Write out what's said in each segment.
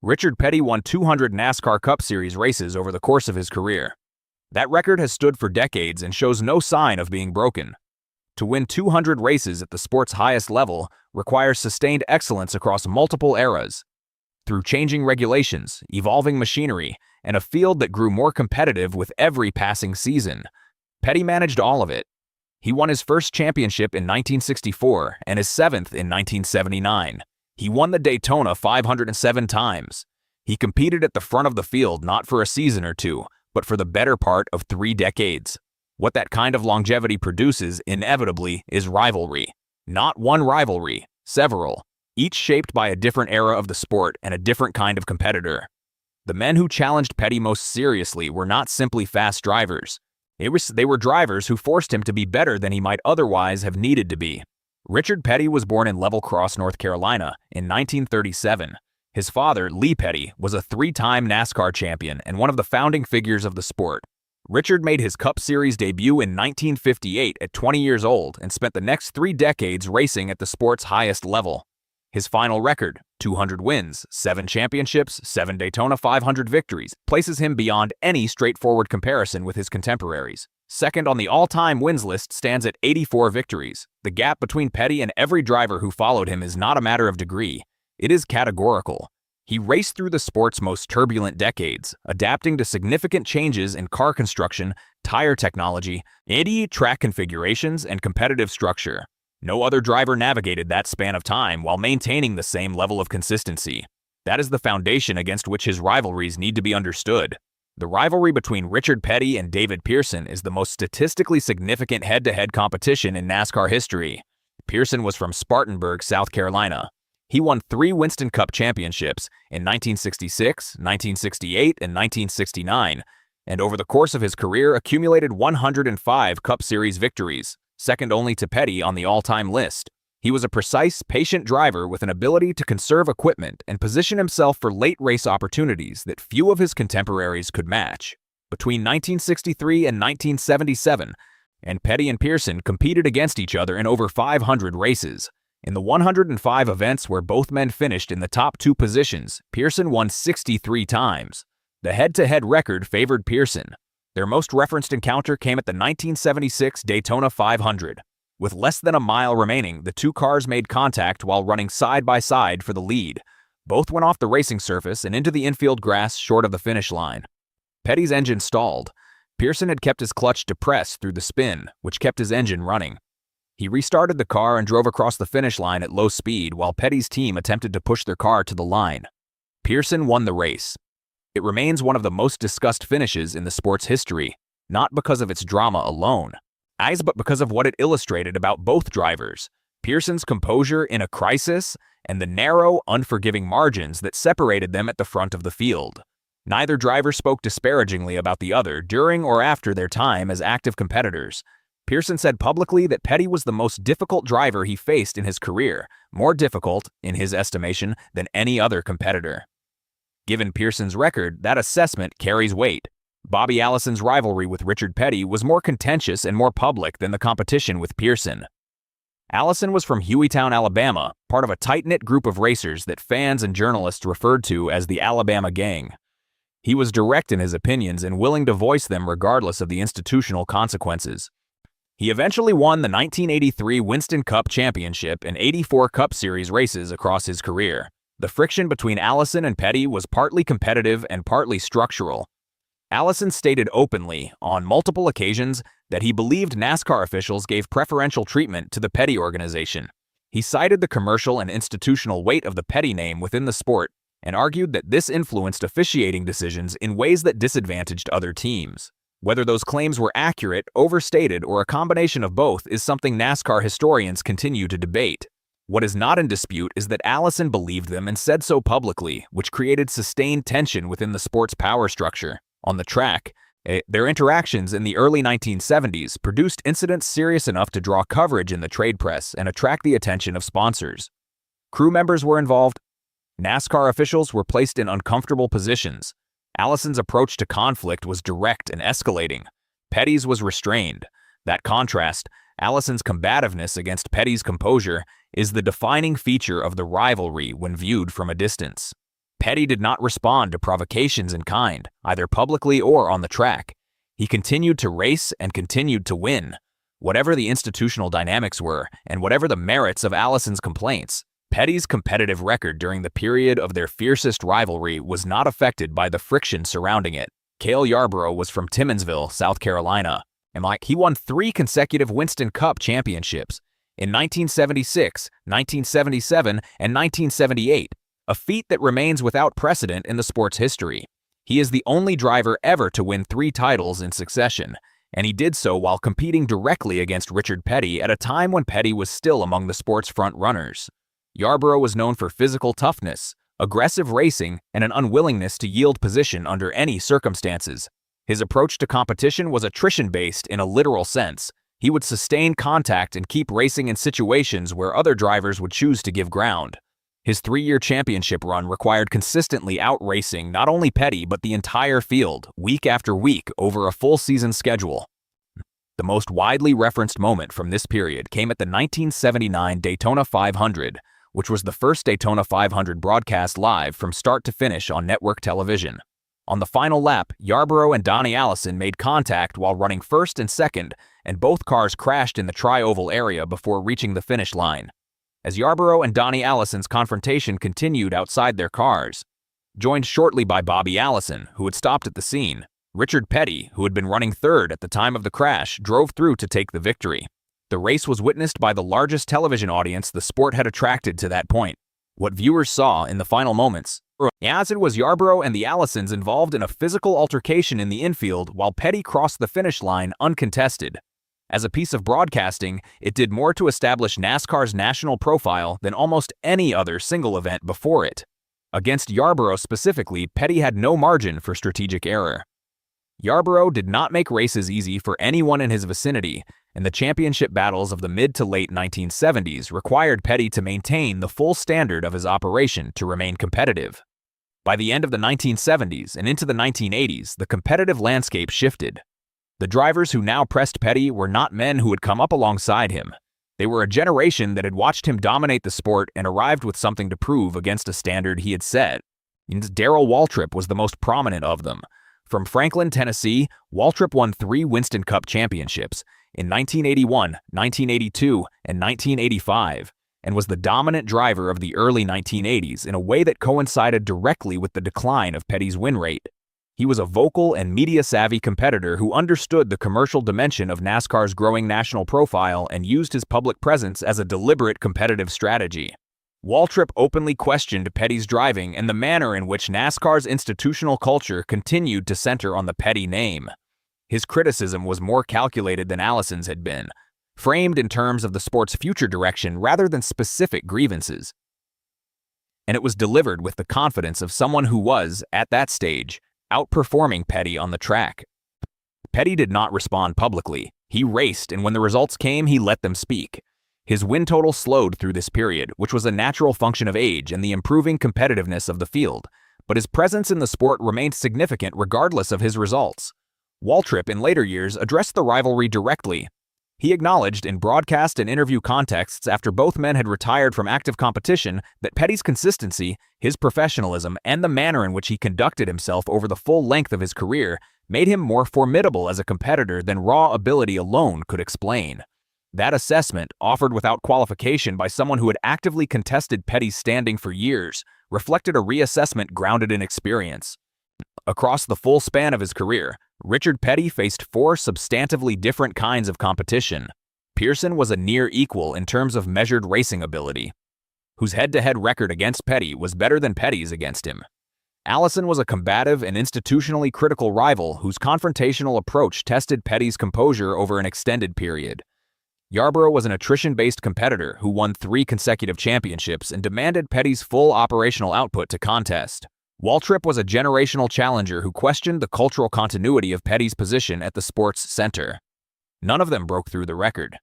Richard Petty won 200 NASCAR Cup Series races over the course of his career. That record has stood for decades and shows no sign of being broken. To win 200 races at the sport's highest level requires sustained excellence across multiple eras. Through changing regulations, evolving machinery, and a field that grew more competitive with every passing season, Petty managed all of it. He won his first championship in 1964 and his seventh in 1979. He won the Daytona 507 times. He competed at the front of the field not for a season or two, but for the better part of 3 decades. What that kind of longevity produces, inevitably, is rivalry. Not one rivalry, several, each shaped by a different era of the sport and a different kind of competitor. The men who challenged Petty most seriously were not simply fast drivers. They were drivers who forced him to be better than he might otherwise have needed to be. Richard Petty was born in Level Cross, North Carolina, in 1937. His father, Lee Petty, was a 3-time NASCAR champion and one of the founding figures of the sport. Richard made his Cup Series debut in 1958 at 20 years old and spent the next 3 decades racing at the sport's highest level. His final record, 200 wins, 7 championships, 7 Daytona 500 victories, places him beyond any straightforward comparison with his contemporaries. Second on the all-time wins list stands at 84 victories. The gap between Petty and every driver who followed him is not a matter of degree. It is categorical. He raced through the sport's most turbulent decades, adapting to significant changes in car construction, tire technology, track configurations, and competitive structure. No other driver navigated that span of time while maintaining the same level of consistency. That is the foundation against which his rivalries need to be understood. The rivalry between Richard Petty and David Pearson is the most statistically significant head-to-head competition in NASCAR history. Pearson was from Spartanburg, South Carolina. He won 3 Winston Cup championships in 1966, 1968, and 1969, and over the course of his career accumulated 105 Cup Series victories, second only to Petty on the all-time list. He was a precise, patient driver with an ability to conserve equipment and position himself for late race opportunities that few of his contemporaries could match. Between 1963 and 1977, Petty and Pearson competed against each other in over 500 races. In the 105 events where both men finished in the top 2 positions, Pearson won 63 times. The head-to-head record favored Pearson. Their most referenced encounter came at the 1976 Daytona 500. With less than a mile remaining, the 2 cars made contact while running side by side for the lead. Both went off the racing surface and into the infield grass short of the finish line. Petty's engine stalled. Pearson had kept his clutch depressed through the spin, which kept his engine running. He restarted the car and drove across the finish line at low speed while Petty's team attempted to push their car to the line. Pearson won the race. It remains one of the most discussed finishes in the sport's history, not because of its drama alone, but because of what it illustrated about both drivers: Pearson's composure in a crisis and the narrow, unforgiving margins that separated them at the front of the field. Neither driver spoke disparagingly about the other during or after their time as active competitors. Pearson said publicly that Petty was the most difficult driver he faced in his career, more difficult, in his estimation, than any other competitor. Given Pearson's record, that assessment carries weight. Bobby Allison's rivalry with Richard Petty was more contentious and more public than the competition with Pearson. Allison was from Hueytown, Alabama, part of a tight-knit group of racers that fans and journalists referred to as the Alabama Gang. He was direct in his opinions and willing to voice them regardless of the institutional consequences. He eventually won the 1983 Winston Cup Championship and 84 Cup Series races across his career. The friction between Allison and Petty was partly competitive and partly structural. Allison stated openly, on multiple occasions, that he believed NASCAR officials gave preferential treatment to the Petty organization. He cited the commercial and institutional weight of the Petty name within the sport and argued that this influenced officiating decisions in ways that disadvantaged other teams. Whether those claims were accurate, overstated, or a combination of both is something NASCAR historians continue to debate. What is not in dispute is that Allison believed them and said so publicly, which created sustained tension within the sport's power structure. On the track, their interactions in the early 1970s produced incidents serious enough to draw coverage in the trade press and attract the attention of sponsors. Crew members were involved. NASCAR officials were placed in uncomfortable positions. Allison's approach to conflict was direct and escalating. Petty's was restrained. That contrast, Allison's combativeness against Petty's composure, is the defining feature of the rivalry when viewed from a distance. Petty did not respond to provocations in kind, either publicly or on the track. He continued to race and continued to win. Whatever the institutional dynamics were, and whatever the merits of Allison's complaints, Petty's competitive record during the period of their fiercest rivalry was not affected by the friction surrounding it. Cale Yarborough was from Timminsville, South Carolina, and he won 3 consecutive Winston Cup championships in 1976, 1977, and 1978, a feat that remains without precedent in the sport's history. He is the only driver ever to win 3 titles in succession, and he did so while competing directly against Richard Petty at a time when Petty was still among the sport's front runners. Yarborough was known for physical toughness, aggressive racing, and an unwillingness to yield position under any circumstances. His approach to competition was attrition-based in a literal sense. He would sustain contact and keep racing in situations where other drivers would choose to give ground. His 3-year championship run required consistently out-racing not only Petty but the entire field, week after week, over a full season schedule. The most widely referenced moment from this period came at the 1979 Daytona 500, which was the first Daytona 500 broadcast live from start to finish on network television. On the final lap, Yarborough and Donnie Allison made contact while running first and second, and both cars crashed in the tri-oval area before reaching the finish line. As Yarborough and Donnie Allison's confrontation continued outside their cars, joined shortly by Bobby Allison, who had stopped at the scene, Richard Petty, who had been running third at the time of the crash, drove through to take the victory. The race was witnessed by the largest television audience the sport had attracted to that point. What viewers saw in the final moments, as it was Yarborough and the Allisons involved in a physical altercation in the infield while Petty crossed the finish line uncontested. As a piece of broadcasting, it did more to establish NASCAR's national profile than almost any other single event before it. Against Yarborough specifically, Petty had no margin for strategic error. Yarborough did not make races easy for anyone in his vicinity, and the championship battles of the mid to late 1970s required Petty to maintain the full standard of his operation to remain competitive. By the end of the 1970s and into the 1980s, the competitive landscape shifted. The drivers who now pressed Petty were not men who had come up alongside him. They were a generation that had watched him dominate the sport and arrived with something to prove against a standard he had set. Darrell Waltrip was the most prominent of them. From Franklin, Tennessee, Waltrip won 3 Winston Cup championships in 1981, 1982, and 1985, and was the dominant driver of the early 1980s in a way that coincided directly with the decline of Petty's win rate. He was a vocal and media-savvy competitor who understood the commercial dimension of NASCAR's growing national profile and used his public presence as a deliberate competitive strategy. Waltrip openly questioned Petty's driving and the manner in which NASCAR's institutional culture continued to center on the Petty name. His criticism was more calculated than Allison's had been, framed in terms of the sport's future direction rather than specific grievances. And it was delivered with the confidence of someone who was, at that stage, outperforming Petty on the track. Petty did not respond publicly. He raced, and when the results came, he let them speak. His win total slowed through this period, which was a natural function of age and the improving competitiveness of the field, but his presence in the sport remained significant regardless of his results. Waltrip in later years addressed the rivalry directly. He acknowledged in broadcast and interview contexts after both men had retired from active competition that Petty's consistency, his professionalism, and the manner in which he conducted himself over the full length of his career made him more formidable as a competitor than raw ability alone could explain. That assessment, offered without qualification by someone who had actively contested Petty's standing for years, reflected a reassessment grounded in experience. Across the full span of his career, Richard Petty faced 4 substantively different kinds of competition. Pearson was a near equal in terms of measured racing ability, whose head-to-head record against Petty was better than Petty's against him. Allison was a combative and institutionally critical rival whose confrontational approach tested Petty's composure over an extended period. Yarborough was an attrition-based competitor who won 3 consecutive championships and demanded Petty's full operational output to contest. Waltrip was a generational challenger who questioned the cultural continuity of Petty's position at the sport's center. None of them broke through the record.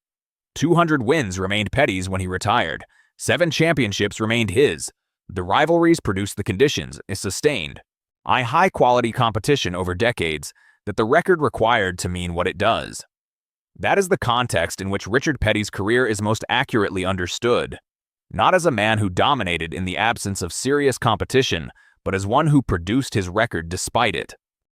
200 wins remained Petty's when he retired. 7 championships remained his. The rivalries produced the conditions it sustained. High-quality competition over decades that the record required to mean what it does. That is the context in which Richard Petty's career is most accurately understood. Not as a man who dominated in the absence of serious competition, but as one who produced his record despite it.